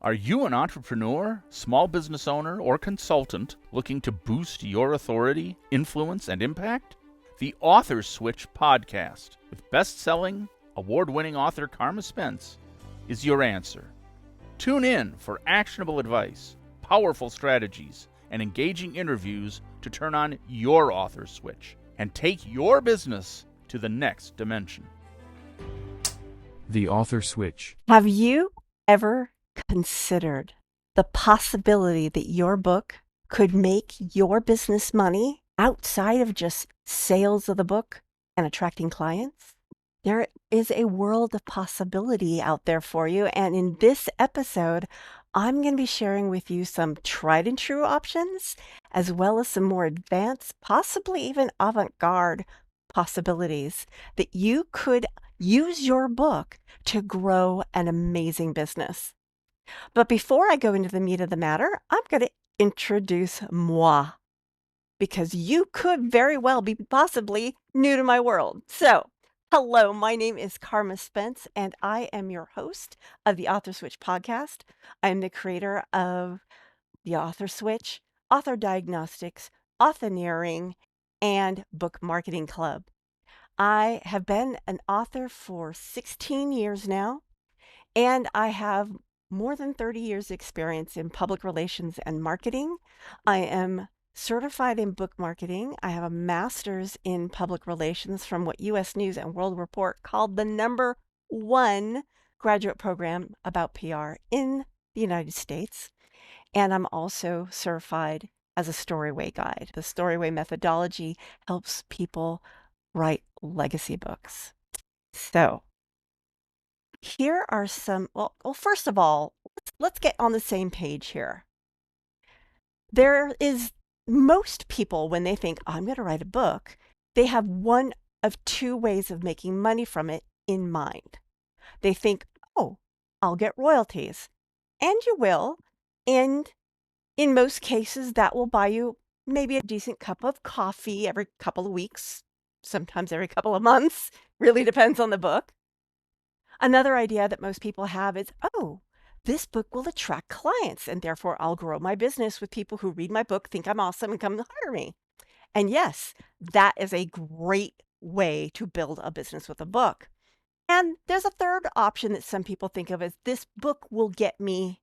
Are you an entrepreneur, small business owner, or consultant looking to boost your authority, influence, and impact? The Author Switch podcast with best-selling, award-winning author Carma Spence is your answer. Tune in for actionable advice, powerful strategies, and engaging interviews to turn on your author switch and take your business to the next dimension. The Author Switch. Have you ever considered the possibility that your book could make your business money outside of just sales of the book and attracting clients? There is a world of possibility out there for you. And in this episode, I'm going to be sharing with you some tried and true options, as well as some more advanced, possibly even avant-garde possibilities that you could use your book to grow an amazing business. But before I go into the meat of the matter, I'm going to introduce moi, because you could very well be possibly new to my world. So, hello, my name is Carma Spence, and I am your host of the Author Switch podcast. I am the creator of the Author Switch, Author Diagnostics, Authoneering, and Book Marketing Club. I have been an author for 16 years now, and I have more than 30 years experience in public relations and marketing. I am certified in book marketing. I have a master's in public relations from what U.S. News and World Report called the #1 graduate program about PR in the United States. And I'm also certified as a Storyway guide. The Storyway methodology helps people write legacy books. So here are some, well, first of all, let's get on the same page here. There is most people, when they think, I'm going to write a book, they have one of two ways of making money from it in mind. They think, oh, I'll get royalties. And you will. And in most cases, that will buy you maybe a decent cup of coffee every couple of weeks, sometimes every couple of months. Really depends on the book. Another idea that most people have is, oh, this book will attract clients, and therefore I'll grow my business with people who read my book, think I'm awesome, and come to hire me. And yes, that is a great way to build a business with a book. And there's a third option that some people think of as, this book will get me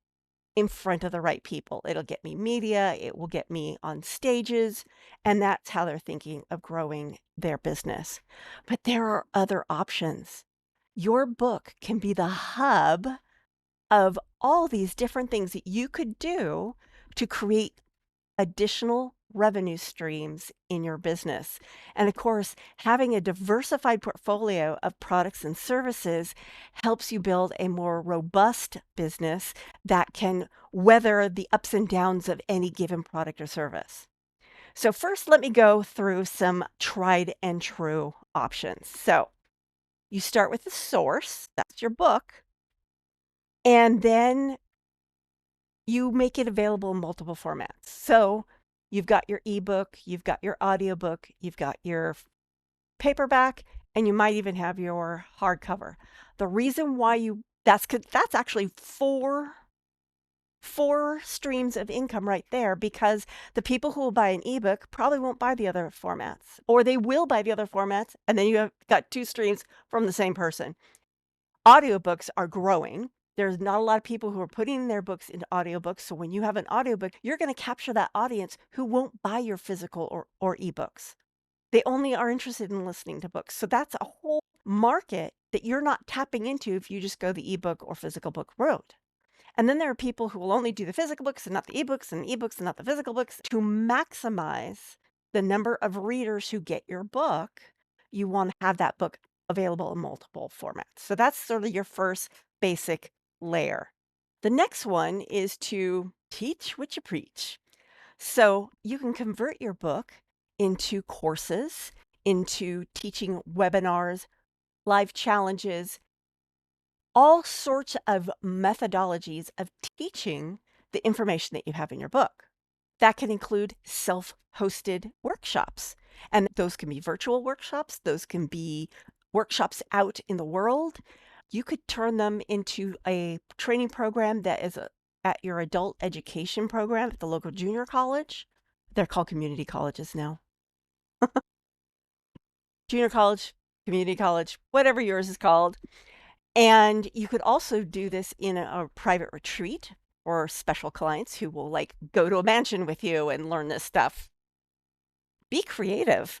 in front of the right people. It'll get me media, it will get me on stages, and that's how they're thinking of growing their business. But there are other options. Your book can be the hub of all these different things that you could do to create additional revenue streams in your business. And of course, having a diversified portfolio of products and services helps you build a more robust business that can weather the ups and downs of any given product or service. So first, let me go through some tried and true options. So you start with the source, that's your book, and then you make it available in multiple formats. So you've got your ebook, you've got your audiobook, you've got your paperback, and you might even have your hardcover. The reason why that's actually four streams of income right there, because the people who will buy an ebook probably won't buy the other formats, or they will buy the other formats, and then you have got two streams from the same person. Audiobooks are growing. There's not a lot of people who are putting their books into audiobooks. So when you have an audiobook, you're going to capture that audience who won't buy your physical or ebooks. They only are interested in listening to books. So that's a whole market that you're not tapping into if you just go the ebook or physical book route. And then there are people who will only do the physical books and not the ebooks, and the ebooks and not the physical books. To maximize the number of readers who get your book, you want to have that book available in multiple formats. So that's sort of your first basic layer. The next one is to teach what you preach. So you can convert your book into courses, into teaching webinars, live challenges, all sorts of methodologies of teaching the information that you have in your book. That can include self-hosted workshops. And those can be virtual workshops. Those can be workshops out in the world. You could turn them into a training program that is at your adult education program at the local junior college. They're called community colleges now. Junior college, community college, whatever yours is called. And you could also do this in a private retreat or special clients who will like go to a mansion with you and learn this stuff. Be creative.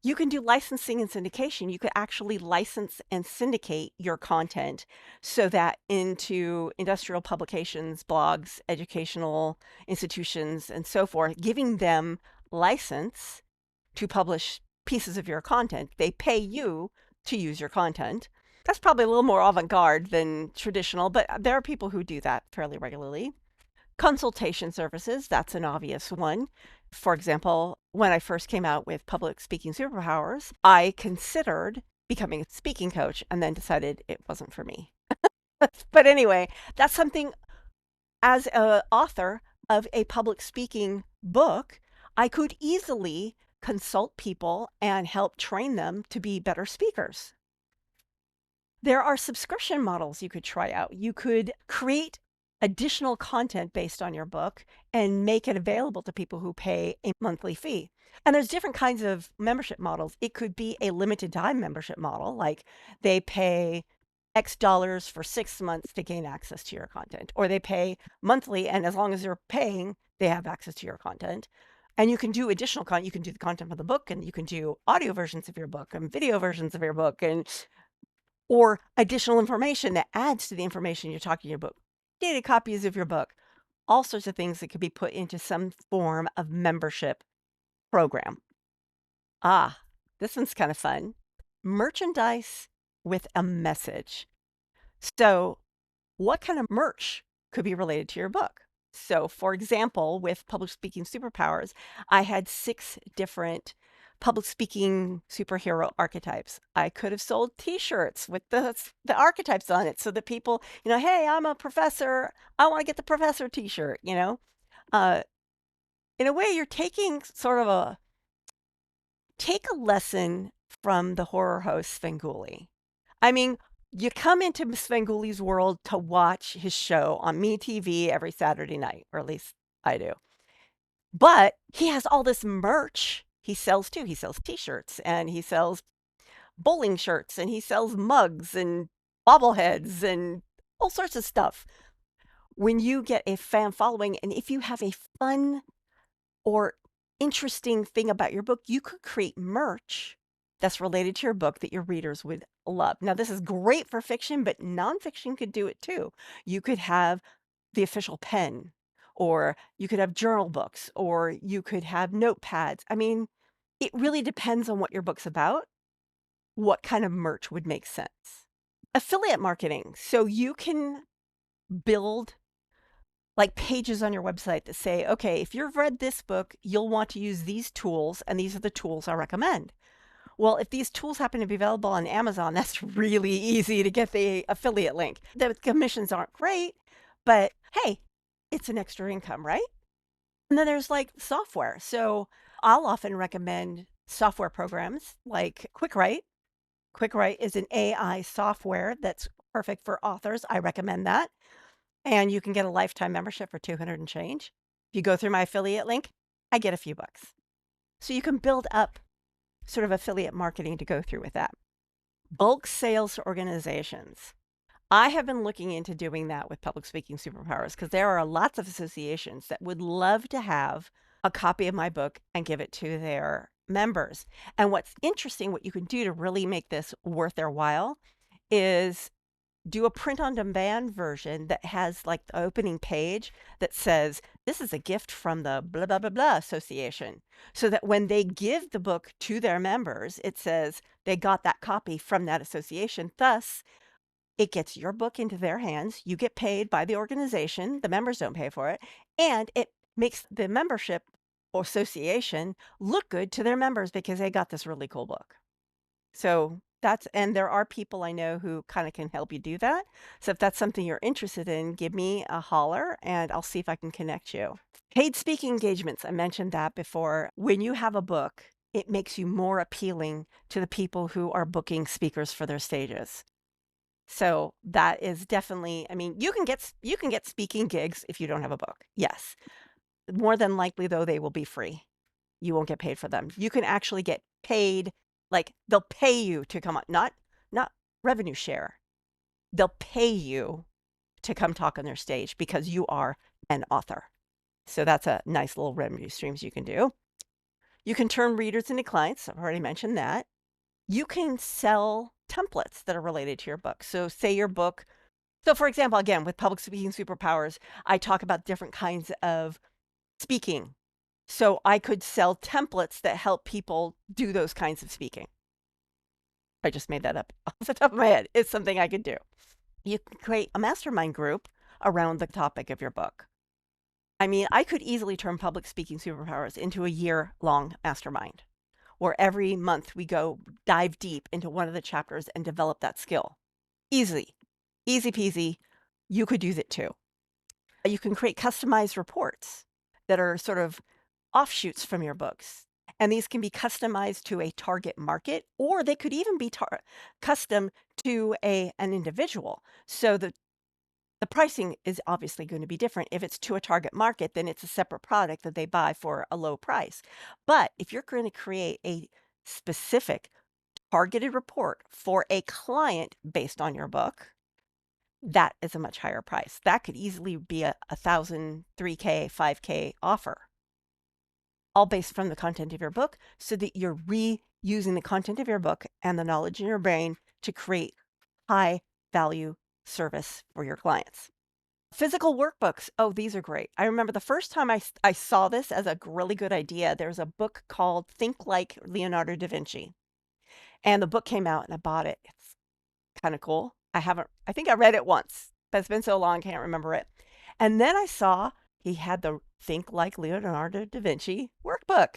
You can do licensing and syndication. You could actually license and syndicate your content so that into industrial publications, blogs, educational institutions, and so forth, giving them license to publish pieces of your content. They pay you to use your content. That's probably a little more avant-garde than traditional, but there are people who do that fairly regularly. Consultation services, that's an obvious one. For example, when I first came out with Public Speaking Superpowers, I considered becoming a speaking coach and then decided it wasn't for me. But anyway, that's something as an author of a public speaking book, I could easily consult people and help train them to be better speakers. There are subscription models you could try out. You could create additional content based on your book and make it available to people who pay a monthly fee. And there's different kinds of membership models. It could be a limited time membership model, like they pay X dollars for 6 months to gain access to your content, or they pay monthly, and as long as they're paying, they have access to your content. And you can do additional content. You can do the content of the book, and you can do audio versions of your book and video versions of your book, and or additional information that adds to the information you're talking in your book. Data copies of your book, all sorts of things that could be put into some form of membership program. This one's kind of fun. Merchandise with a message. So what kind of merch could be related to your book? So for example, with Public Speaking Superpowers, I had 6 different public speaking superhero archetypes. I could have sold t-shirts with the archetypes on it so that people, hey, I'm a professor. I want to get the professor t-shirt, in a way, you're taking take a lesson from the horror host Svengoolie. I mean, you come into Svengoolie's world to watch his show on MeTV every Saturday night, or at least I do. But he has all this merch he sells too. He sells t-shirts and he sells bowling shirts and he sells mugs and bobbleheads and all sorts of stuff. When you get a fan following, and if you have a fun or interesting thing about your book, you could create merch that's related to your book that your readers would love. Now, this is great for fiction, but nonfiction could do it too. You could have the official pen, or you could have journal books, or you could have notepads. I mean, it really depends on what your book's about, what kind of merch would make sense. Affiliate marketing. So you can build like pages on your website that say, okay, if you've read this book, you'll want to use these tools, and these are the tools I recommend. Well, if these tools happen to be available on Amazon, that's really easy to get the affiliate link. The commissions aren't great, but hey, it's an extra income, right? And then there's like software. So I'll often recommend software programs like QuickWrite. QuickWrite is an AI software that's perfect for authors. I recommend that. And you can get a lifetime membership for $200 and change. If you go through my affiliate link, I get a few bucks. So you can build up sort of affiliate marketing to go through with that. Bulk sales to organizations. I have been looking into doing that with Public Speaking Superpowers because there are lots of associations that would love to have a copy of my book and give it to their members. And what's interesting, what you can do to really make this worth their while is do a print on demand version that has like the opening page that says, this is a gift from the blah, blah, blah, blah association. So that when they give the book to their members, it says they got that copy from that association. Thus, it gets your book into their hands. You get paid by the organization. The members don't pay for it. And it makes the membership or association look good to their members because they got this really cool book. So and there are people I know who kind of can help you do that. So if that's something you're interested in, give me a holler and I'll see if I can connect you. Paid speaking engagements. I mentioned that before. When you have a book, it makes you more appealing to the people who are booking speakers for their stages. So that is definitely, I mean, you can get speaking gigs if you don't have a book. Yes. More than likely though, they will be free. You won't get paid for them. You can actually get paid, like they'll pay you to come on, not revenue share. They'll pay you to come talk on their stage because you are an author. So that's a nice little revenue streams you can do. You can turn readers into clients. I've already mentioned that. You can sell templates that are related to your book. So say your book, so for example, again, with Public Speaking Superpowers, I talk about different kinds of speaking. So I could sell templates that help people do those kinds of speaking. I just made that up off the top of my head. It's something I could do. You can create a mastermind group around the topic of your book. I mean, I could easily turn Public Speaking Superpowers into a year-long mastermind, where every month we go dive deep into one of the chapters and develop that skill. Easy peasy. You could use it too. You can create customized reports that are sort of offshoots from your books. And these can be customized to a target market, or they could even be custom to an individual. So the pricing is obviously going to be different. If it's to a target market, then it's a separate product that they buy for a low price. But if you're going to create a specific targeted report for a client based on your book, that is a much higher price. That could easily be a $1,000, $3K, $5K offer, all based from the content of your book, so that you're reusing the content of your book and the knowledge in your brain to create high value service for your clients. Physical workbooks. Oh, these are great. I remember the first time I saw this as a really good idea. There's a book called Think Like Leonardo da Vinci. And the book came out and I bought it. It's kind of cool. I think I read it once, but it's been so long, I can't remember it. And then I saw he had the Think Like Leonardo da Vinci workbook.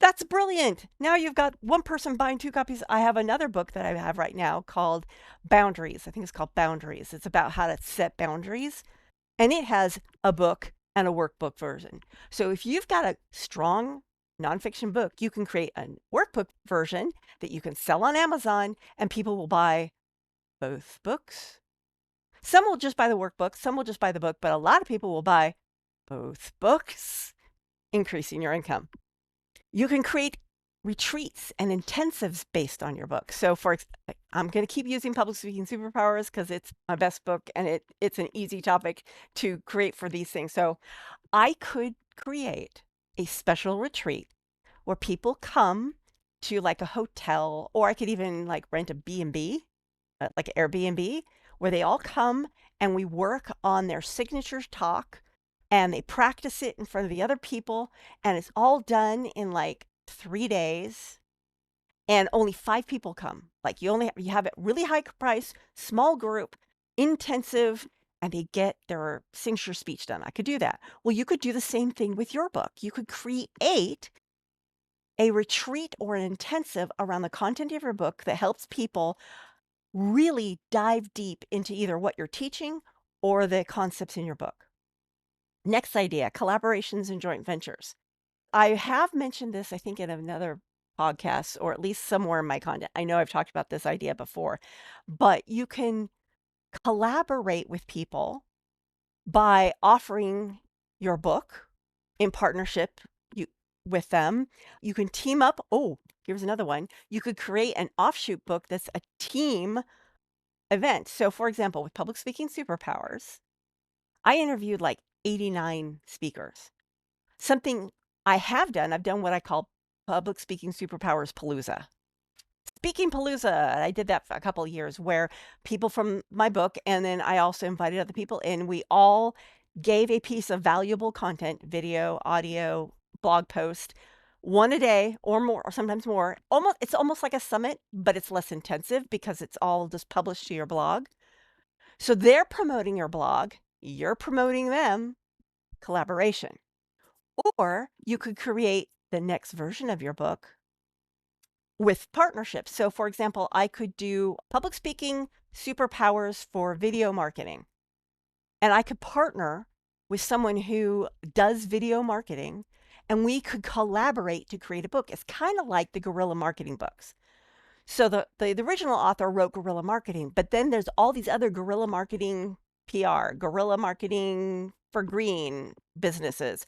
That's brilliant. Now you've got one person buying 2 copies. I have another book that I have right now called Boundaries. I think it's called Boundaries. It's about how to set boundaries. And it has a book and a workbook version. So if you've got a strong nonfiction book, you can create a workbook version that you can sell on Amazon and people will buy both books. Some will just buy the workbook, some will just buy the book, but a lot of people will buy both books, increasing your income. You can create retreats and intensives based on your book. So I'm going to keep using Public Speaking Superpowers because it's my best book and it's an easy topic to create for these things. So I could create a special retreat where people come to like a hotel, or I could even like rent a B&B, like an Airbnb, where they all come and we work on their signature talk and they practice it in front of the other people, and it's all done in like 3 days, and only 5 people come. Like you have a really high price, small group, intensive, and they get their signature speech done. I could do that. Well, you could do the same thing with your book. You could create a retreat or an intensive around the content of your book that helps people really dive deep into either what you're teaching or the concepts in your book. Next idea, collaborations and joint ventures. I have mentioned this, I think, in another podcast, or at least somewhere in my content. I know I've talked about this idea before, but you can collaborate with people by offering your book in partnership with them. You can team up. Oh, here's another one. You could create an offshoot book that's a team event. So for example, with Public Speaking Superpowers, I interviewed like 89 speakers. Something I have done, I've done what I call Public Speaking Superpowers Palooza. Speaking Palooza, I did that for a couple of years, where people from my book, and then I also invited other people in, we all gave a piece of valuable content, video, audio, blog post, one a day or more, or sometimes more. It's almost like a summit, but it's less intensive because it's all just published to your blog. So they're promoting your blog, you're promoting them, collaboration. Or you could create the next version of your book with partnerships. So for example, I could do Public Speaking Superpowers for video marketing, and I could partner with someone who does video marketing, and we could collaborate to create a book. It's kind of like the guerrilla marketing books. So the original author wrote guerrilla marketing, but then there's all these other guerrilla marketing PR, guerrilla marketing for green businesses.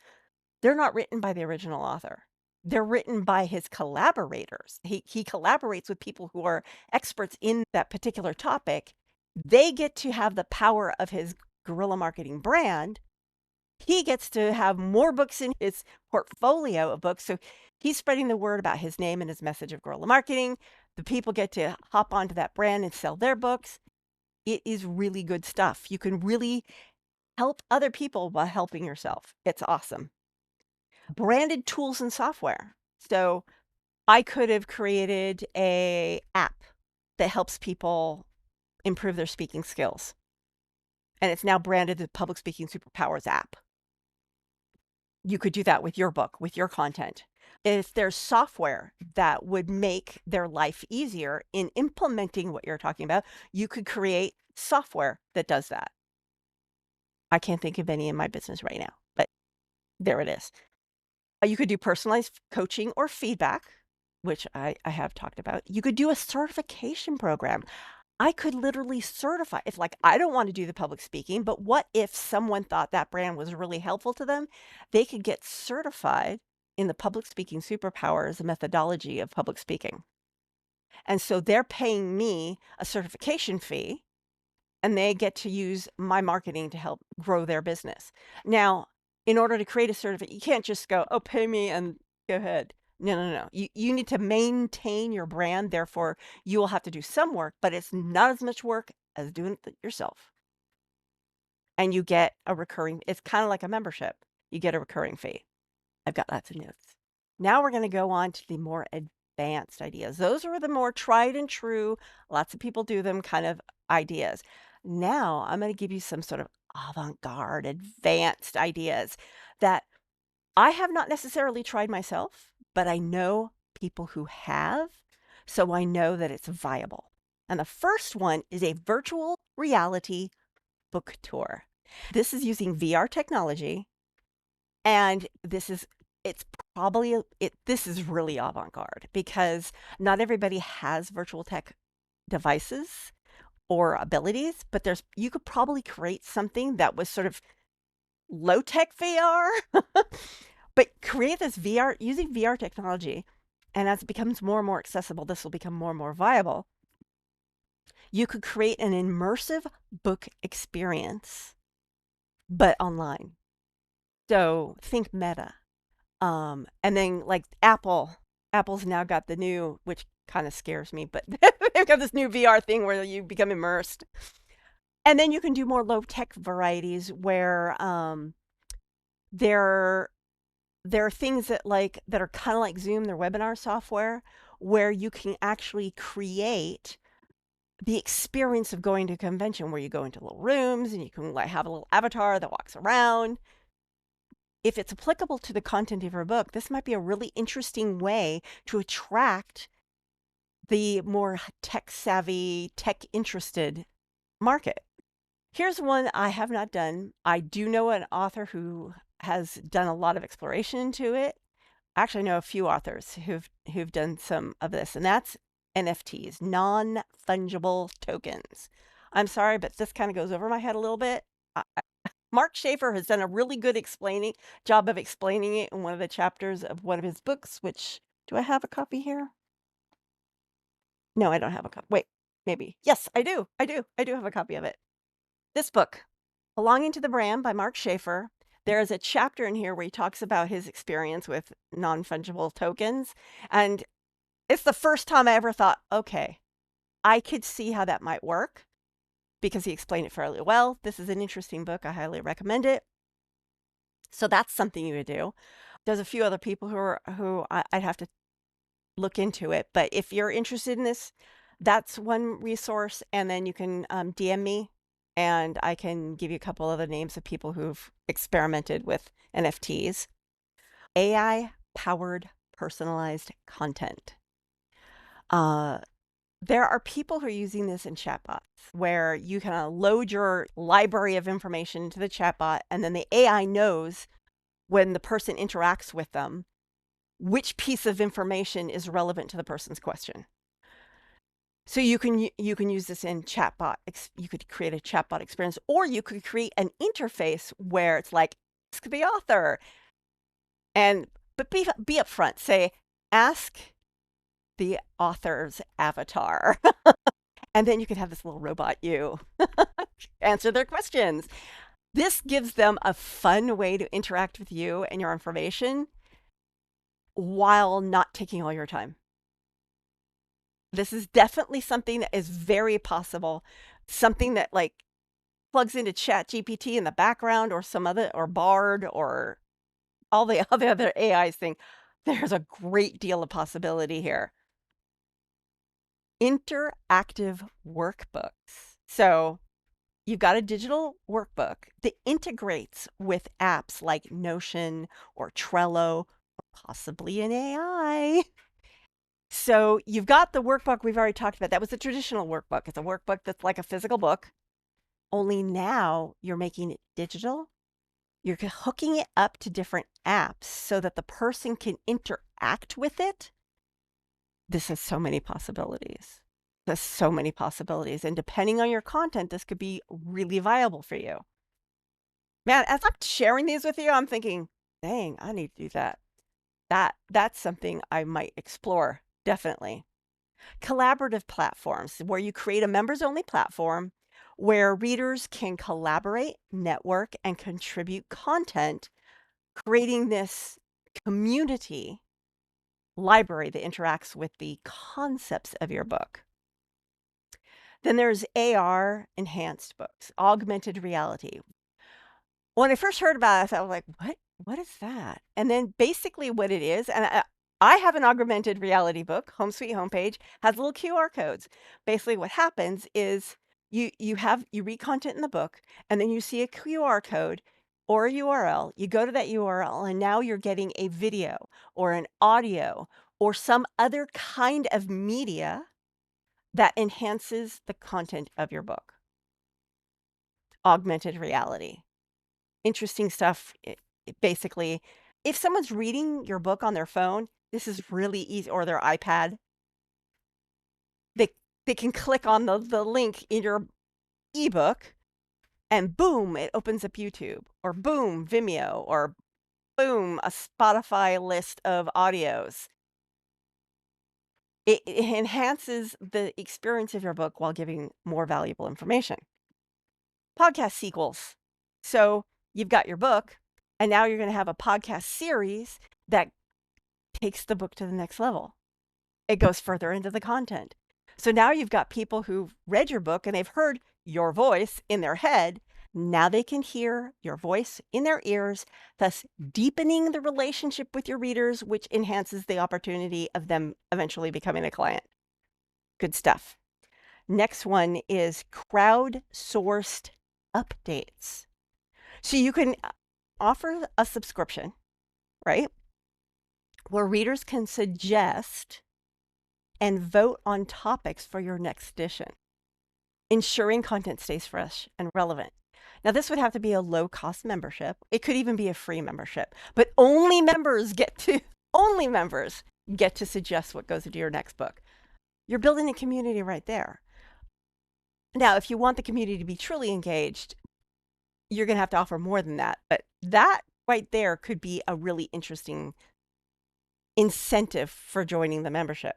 They're not written by the original author. They're written by his collaborators. He collaborates with people who are experts in that particular topic. They get to have the power of his guerrilla marketing brand. He gets to have more books in his portfolio of books. So he's spreading the word about his name and his message of guerrilla marketing. The people get to hop onto that brand and sell their books. It is really good stuff. You can really help other people while helping yourself. It's awesome. Branded tools and software. So I could have created a app that helps people improve their speaking skills. And it's now branded the Public Speaking Superpowers app. You could do that with your book, with your content. If there's software that would make their life easier in implementing what you're talking about, you could create software that does that. I can't think of any in my business right now, but there it is. You could do personalized coaching or feedback, which I have talked about. You could do a certification program. I could literally certify if, like, I don't want to do the public speaking, but what if someone thought that brand was really helpful to them? They could get certified in the Public Speaking Superpowers methodology of public speaking. And so they're paying me a certification fee, and they get to use my marketing to help grow their business. Now, in order to create a certificate, you can't just go, oh, pay me and go ahead. No. You need to maintain your brand. Therefore, you will have to do some work, but it's not as much work as doing it yourself. And you get a recurring, it's kind of like a membership. You get a recurring fee. I've got lots of notes. Now we're going to go on to the more advanced ideas. Those are the more tried and true, lots of people do them kind of ideas. Now I'm going to give you some sort of avant-garde, advanced ideas that I have not necessarily tried myself, but I know people who have, so I know that it's viable. And the first one is a virtual reality book tour. This is using VR technology, and this is really avant-garde because not everybody has virtual tech devices or abilities, but you could probably create something that was sort of low-tech VR, but create this VR using VR technology. And as it becomes more and more accessible, this will become more and more viable. You could create an immersive book experience, but online. So think Meta. And then like Apple's now got the new, which kind of scares me, but they've got this new VR thing where you become immersed. And then you can do more low tech varieties where there are things that are kind of like Zoom, their webinar software, where you can actually create the experience of going to a convention where you go into little rooms and you can like have a little avatar that walks around. If it's applicable to the content of your book, this might be a really interesting way to attract the more tech-savvy, tech-interested market. Here's one I have not done. I do know an author who has done a lot of exploration into it. Actually, I know a few authors who've done some of this, and that's NFTs, non-fungible tokens. I'm sorry, but this kind of goes over my head a little bit. Mark Schaefer has done a really good job of explaining it in one of the chapters of one of his books, which, do I have a copy here? No, I don't have a copy. Wait, maybe. Yes, I do. I do have a copy of it. This book, Belonging to the Brand by Mark Schaefer. There is a chapter in here where he talks about his experience with non-fungible tokens. And it's the first time I ever thought, okay, I could see how that might work because he explained it fairly well. This is an interesting book. I highly recommend it. So that's something you would do. There's a few other people who I'd have to look into it. But if you're interested in this, that's one resource. And then you can DM me and I can give you a couple other names of people who've experimented with NFTs. AI-powered personalized content. There are people who are using this in chatbots where you can load your library of information into the chatbot, and then the AI knows when the person interacts with them which piece of information is relevant to the person's question. So you can use this in chatbot. You could create a chatbot experience, or you could create an interface where it's like, ask the author, but be upfront. Say, ask the author's avatar, and then you can have this little robot you answer their questions. This gives them a fun way to interact with you and your information while not taking all your time. This is definitely something that is very possible, something that like plugs into ChatGPT in the background or some other, or Bard, or all the other AIs thing. There's a great deal of possibility here. Interactive workbooks. So you've got a digital workbook that integrates with apps like Notion or Trello, or possibly an AI. So you've got the workbook we've already talked about. That was the traditional workbook. It's a workbook that's like a physical book, only now you're making it digital. You're hooking it up to different apps so that the person can interact with it. This has so many possibilities. There's so many possibilities. And depending on your content, this could be really viable for you. Man, as I'm sharing these with you, I'm thinking, dang, I need to do that. That's something I might explore, definitely. Collaborative platforms, where you create a members-only platform where readers can collaborate, network, and contribute content, creating this community library that interacts with the concepts of your book. Then there's AR enhanced books, augmented reality. When I first heard about it, I was like, what is that? And then basically what it is, and I have an augmented reality book, Home Sweet Homepage, has little QR codes. Basically what happens is you read content in the book, and then you see a QR code or a URL. You go to that URL, and now you're getting a video or an audio or some other kind of media that enhances the content of your book. Augmented reality. Interesting stuff. Basically, if someone's reading your book on their phone, this is really easy, or their iPad. They can click on the link in your ebook, and boom, it opens up YouTube, or boom, Vimeo, or boom, a Spotify list of audios. It enhances the experience of your book while giving more valuable information. Podcast sequels. So you've got your book, and now you're going to have a podcast series that takes the book to the next level. It goes further into the content. So now you've got people who've read your book and they've heard your voice in their head. Now they can hear your voice in their ears, thus deepening the relationship with your readers, which enhances the opportunity of them eventually becoming a client. Good stuff. Next one is crowdsourced updates. So you can offer a subscription, right, where readers can suggest and vote on topics for your next edition, ensuring content stays fresh and relevant. Now, this would have to be a low-cost membership. It could even be a free membership, but only members get to suggest what goes into your next book. You're building a community right there. Now, if you want the community to be truly engaged, you're going to have to offer more than that. But that right there could be a really interesting incentive for joining the membership.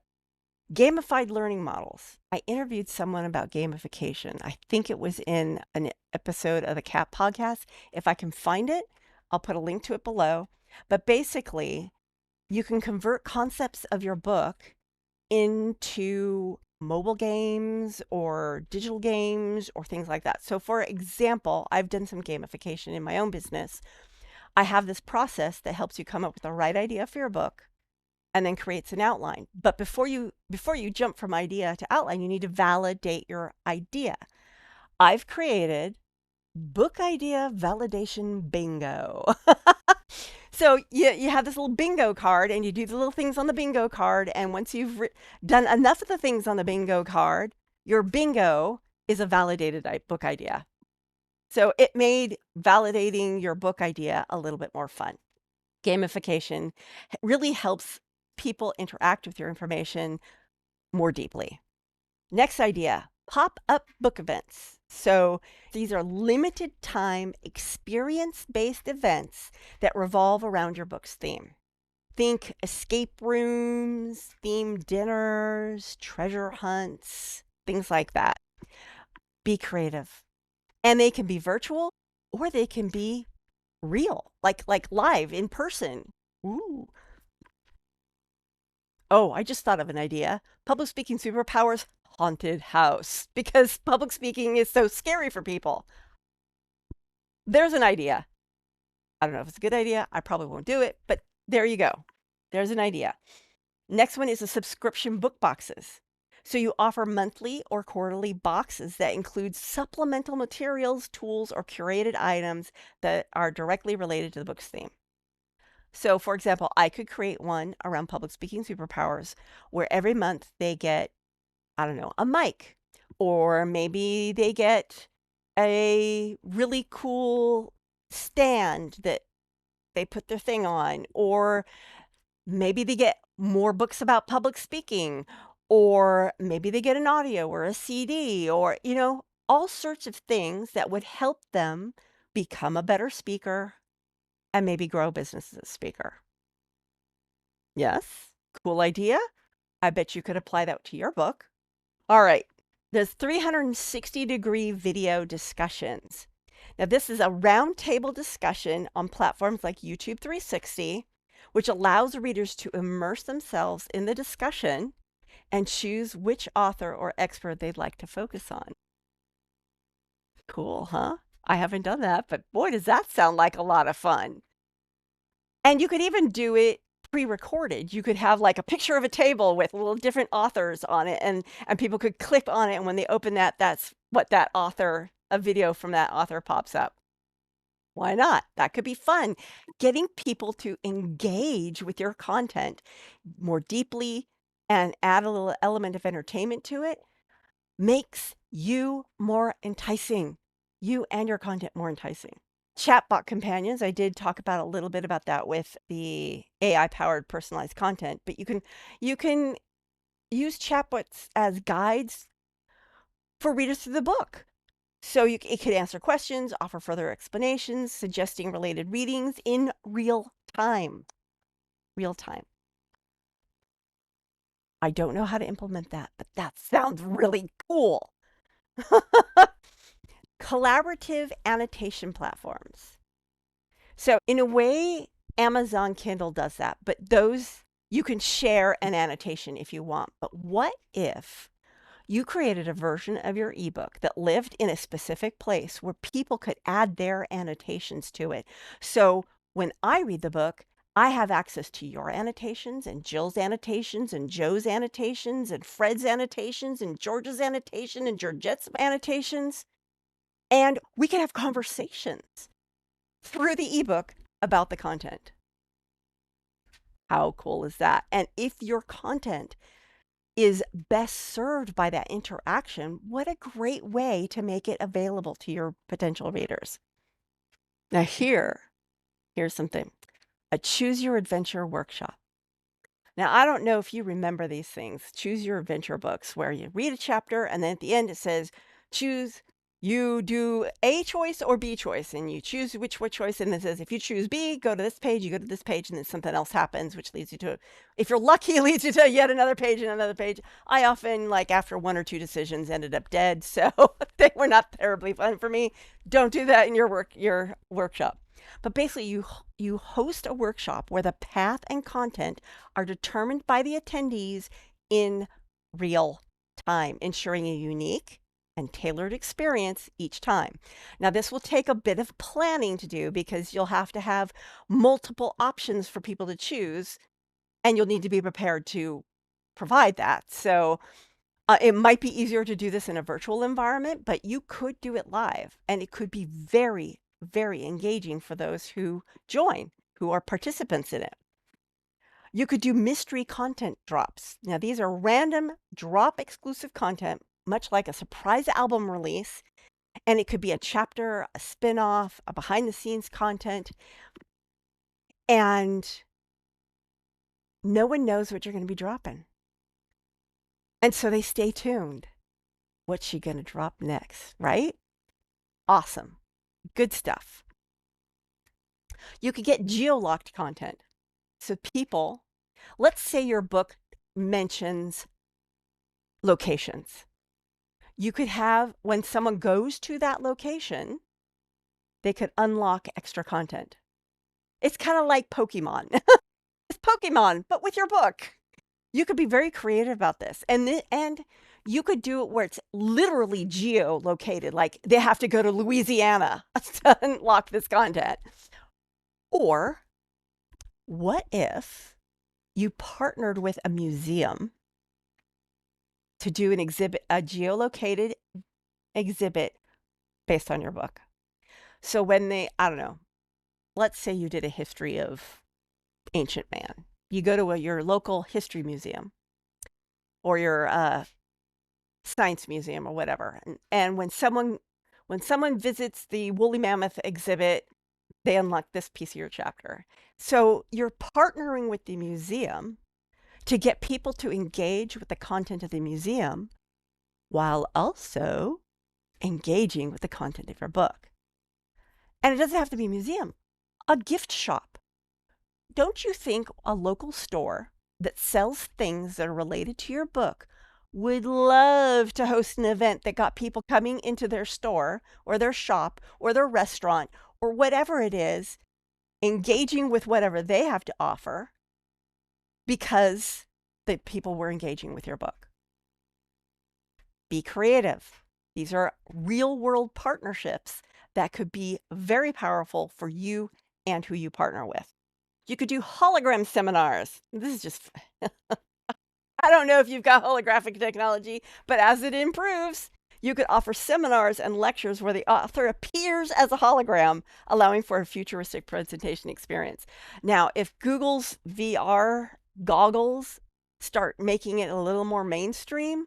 Gamified learning models. I interviewed someone about gamification. I think it was in an episode of the CAP podcast. If I can find it, I'll put a link to it below. But basically, you can convert concepts of your book into mobile games or digital games or things like that. So for example, I've done some gamification in my own business. I have this process that helps you come up with the right idea for your book and then creates an outline. But before you jump from idea to outline, you need to validate your idea. I've created book idea validation bingo. So you have this little bingo card, and you do the little things on the bingo card. And once you've done enough of the things on the bingo card, your bingo is a validated book idea. So it made validating your book idea a little bit more fun. Gamification really helps people interact with your information more deeply. Next idea, pop-up book events. So these are limited time experience-based events that revolve around your book's theme. Think escape rooms, themed dinners, treasure hunts, things like that. Be creative. And they can be virtual or they can be real, like live in person. Ooh. Oh, I just thought of an idea. Public speaking superpowers haunted house, because public speaking is so scary for people. There's an idea. I don't know if it's a good idea. I probably won't do it, but there you go. There's an idea. Next one is the subscription book boxes. So you offer monthly or quarterly boxes that include supplemental materials, tools, or curated items that are directly related to the book's theme. So, for example, I could create one around public speaking superpowers where every month they get, I don't know, a mic, or maybe they get a really cool stand that they put their thing on, or maybe they get more books about public speaking, or maybe they get an audio or a CD, or, all sorts of things that would help them become a better speaker and maybe grow business as a speaker. Yes? Cool idea? I bet you could apply that to your book. All right. There's 360-degree video discussions. Now, this is a roundtable discussion on platforms like YouTube 360, which allows readers to immerse themselves in the discussion and choose which author or expert they'd like to focus on. Cool, huh? I haven't done that, but boy, does that sound like a lot of fun. And you could even do it pre-recorded. You could have like a picture of a table with little different authors on it, and people could click on it, and when they open that, that's what that author, a video from that author pops up. Why not? That could be fun. Getting people to engage with your content more deeply and add a little element of entertainment to it makes you more enticing. You and your content more enticing. Chatbot Companions, I did talk about a little bit about that with the AI-powered personalized content, but you can use chatbots as guides for readers through the book. So it could answer questions, offer further explanations, suggesting related readings in real time. Real time. I don't know how to implement that, but that sounds really cool. Collaborative annotation platforms. So in a way, Amazon Kindle does that, but those, you can share an annotation if you want. But what if you created a version of your ebook that lived in a specific place where people could add their annotations to it? So when I read the book, I have access to your annotations and Jill's annotations and Joe's annotations and Fred's annotations and George's annotation and Georgette's annotations. And we can have conversations through the ebook about the content. How cool is that? And if your content is best served by that interaction, what a great way to make it available to your potential readers. Now here's something. A Choose Your Adventure workshop. Now, I don't know if you remember these things, Choose Your Adventure books, where you read a chapter and then at the end it says, you do A choice or B choice, and you choose which choice, and it says, if you choose B, go to this page, you go to this page, and then something else happens, which leads you to, if you're lucky, it leads you to yet another page and another page. I often, like after one or two decisions, ended up dead, so they were not terribly fun for me. Don't do that in your workshop. But basically, you host a workshop where the path and content are determined by the attendees in real time, ensuring a unique and tailored experience each time. Now, this will take a bit of planning to do because you'll have to have multiple options for people to choose, and you'll need to be prepared to provide that. So it might be easier to do this in a virtual environment, but you could do it live, and it could be very, very engaging for those who join, who are participants in it. You could do mystery content drops. Now, these are random drop exclusive content, much like a surprise album release, and it could be a chapter, a spin-off, a behind-the-scenes content, and no one knows what you're going to be dropping. And so they stay tuned. What's she going to drop next, right? Awesome. Good stuff. You could get geo-locked content. So people, let's say your book mentions locations. You could have, when someone goes to that location, they could unlock extra content. It's kind of like Pokemon. It's Pokemon, but with your book. You could be very creative about this. And you could do it where it's literally geo-located, like they have to go to Louisiana to unlock this content. Or what if you partnered with a museum to do an exhibit, a geolocated exhibit based on your book? So when I don't know, let's say you did a history of ancient man. You go to your local history museum or your science museum or whatever. And when someone visits the woolly mammoth exhibit, they unlock this piece of your chapter. So you're partnering with the museum to get people to engage with the content of the museum while also engaging with the content of your book. And it doesn't have to be a museum, a gift shop. Don't you think a local store that sells things that are related to your book would love to host an event that got people coming into their store or their shop or their restaurant or whatever it is, engaging with whatever they have to offer because the people were engaging with your book? Be creative. These are real world partnerships that could be very powerful for you and who you partner with. You could do hologram seminars. This is just, I don't know if you've got holographic technology, but as it improves, you could offer seminars and lectures where the author appears as a hologram, allowing for a futuristic presentation experience. Now, if Google's VR goggles start making it a little more mainstream,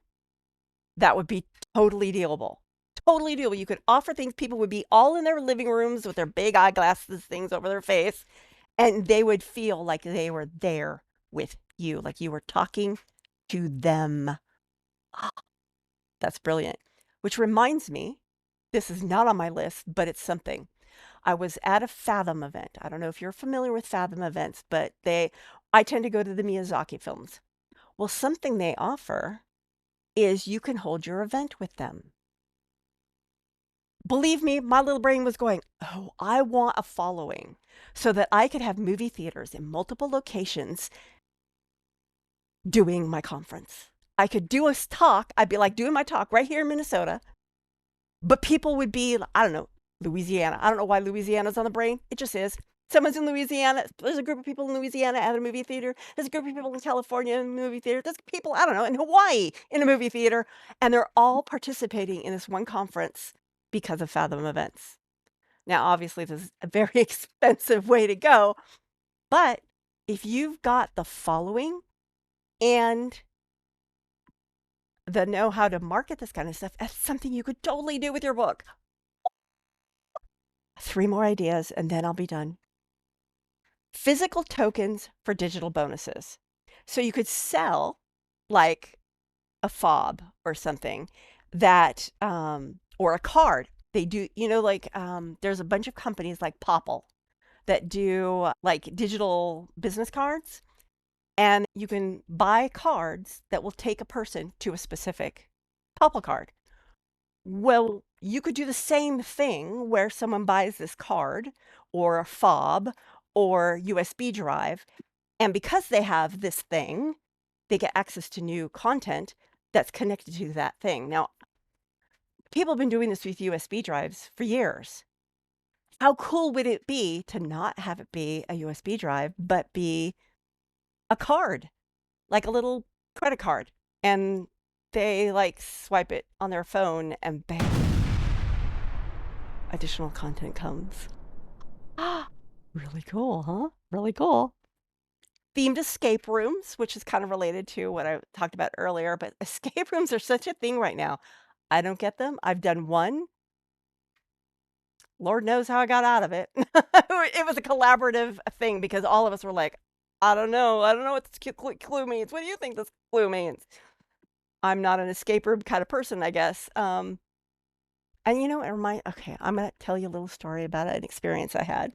that would be totally doable. Totally doable. You could offer things, people would be all in their living rooms with their big eyeglasses things over their face, and they would feel like they were there with you, like you were talking to them. That's brilliant. Which reminds me, this is not on my list, but it's something. I was at a Fathom event. I don't know if you're familiar with Fathom events, but I tend to go to the Miyazaki films. Well, something they offer is you can hold your event with them. Believe me, my little brain was going, oh, I want a following so that I could have movie theaters in multiple locations doing my conference. I could do a talk. I'd be like doing my talk right here in Minnesota, but people would be, I don't know, Louisiana. I don't know why Louisiana's on the brain. It just is. Someone's in Louisiana. There's a group of people in Louisiana at a movie theater. There's a group of people in California in a movie theater. There's people, I don't know, in Hawaii in a movie theater. And they're all participating in this one conference because of Fathom events. Now, obviously, this is a very expensive way to go. But if you've got the following and the know how to market this kind of stuff, that's something you could totally do with your book. 3 more ideas and then I'll be done. Physical tokens for digital bonuses. So you could sell like a fob or something that, or a card. They do, there's a bunch of companies like Popple that do like digital business cards. And you can buy cards that will take a person to a specific Popple card. Well, you could do the same thing where someone buys this card or a fob or USB drive. And because they have this thing, they get access to new content that's connected to that thing. Now, people have been doing this with USB drives for years. How cool would it be to not have it be a USB drive, but be a card, like a little credit card, and they like swipe it on their phone and bam, additional content comes. Really cool, huh? Really cool. Themed escape rooms, which is kind of related to what I talked about earlier, but escape rooms are such a thing right now. I don't get them. I've done one. Lord knows how I got out of it. It was a collaborative thing because all of us were like, I don't know what this clue means. What do you think this clue means? I'm not an escape room kind of person, I guess. And you know, okay, I'm going to tell you a little story about an experience I had.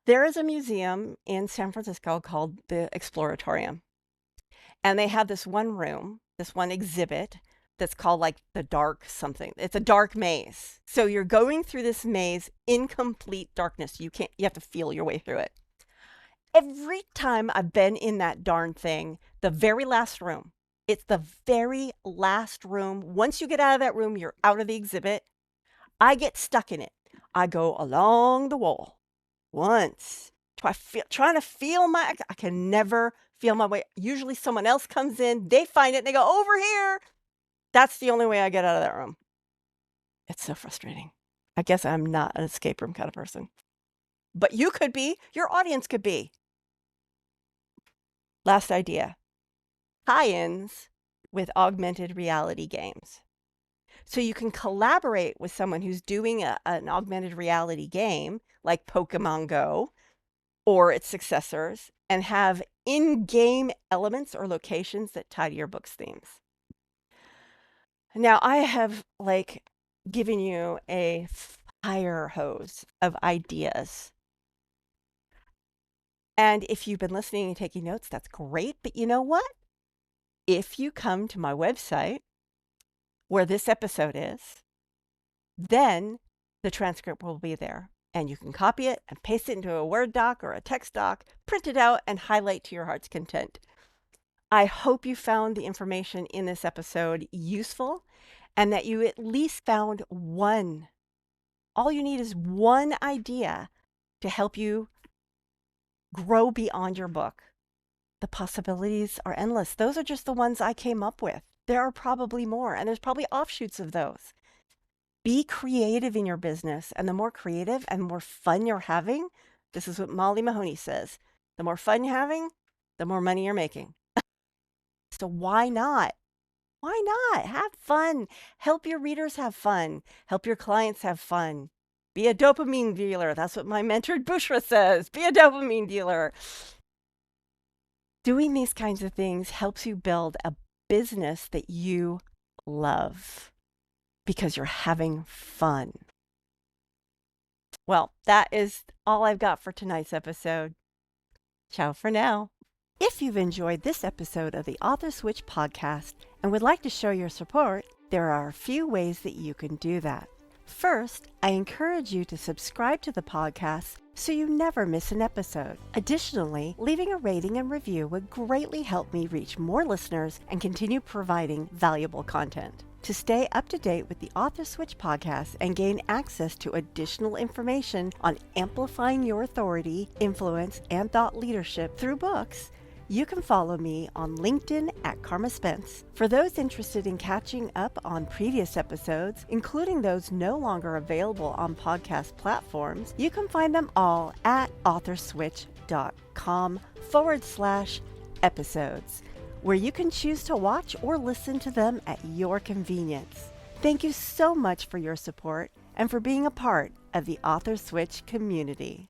There is a museum in San Francisco called the Exploratorium. And they have this one room, this one exhibit that's called like the dark something. It's a dark maze. So you're going through this maze in complete darkness. You have to feel your way through it. Every time I've been in that darn thing, the very last room, it's the very last room. Once you get out of that room, you're out of the exhibit. I get stuck in it. I go along the wall once. Trying to feel I can never feel my way. Usually someone else comes in, they find it, and they go, over here. That's the only way I get out of that room. It's so frustrating. I guess I'm not an escape room kind of person. But you could be, your audience could be. Last idea. Tie-ins with augmented reality games. So you can collaborate with someone who's doing an augmented reality game like Pokemon Go or its successors and have in-game elements or locations that tie to your book's themes. Now, I have given you a fire hose of ideas. And if you've been listening and taking notes, that's great. But you know what? If you come to my website where this episode is, then the transcript will be there. And you can copy it and paste it into a Word doc or a text doc, print it out, and highlight to your heart's content. I hope you found the information in this episode useful and that you at least found one. All you need is one idea to help you grow beyond your book. The possibilities are endless. Those are just the ones I came up with. There are probably more, and there's probably offshoots of those. Be creative in your business, and the more creative and more fun you're having, this is what Molly Mahoney says, the more fun you're having, the more money you're making. So why not? Why not? Have fun. Help your readers have fun. Help your clients have fun. Be a dopamine dealer. That's what my mentor Bushra says. Be a dopamine dealer. Doing these kinds of things helps you build a business that you love because you're having fun. Well, that is all I've got for tonight's episode. Ciao for now. If you've enjoyed this episode of the Author Switch podcast and would like to show your support, there are a few ways that you can do that. First, I encourage you to subscribe to the podcast so you never miss an episode. Additionally, leaving a rating and review would greatly help me reach more listeners and continue providing valuable content. To stay up to date with the Author Switch podcast and gain access to additional information on amplifying your authority, influence, and thought leadership through books, you can follow me on LinkedIn at Carma Spence. For those interested in catching up on previous episodes, including those no longer available on podcast platforms, you can find them all at authorswitch.com/episodes, where you can choose to watch or listen to them at your convenience. Thank you so much for your support and for being a part of the Author Switch community.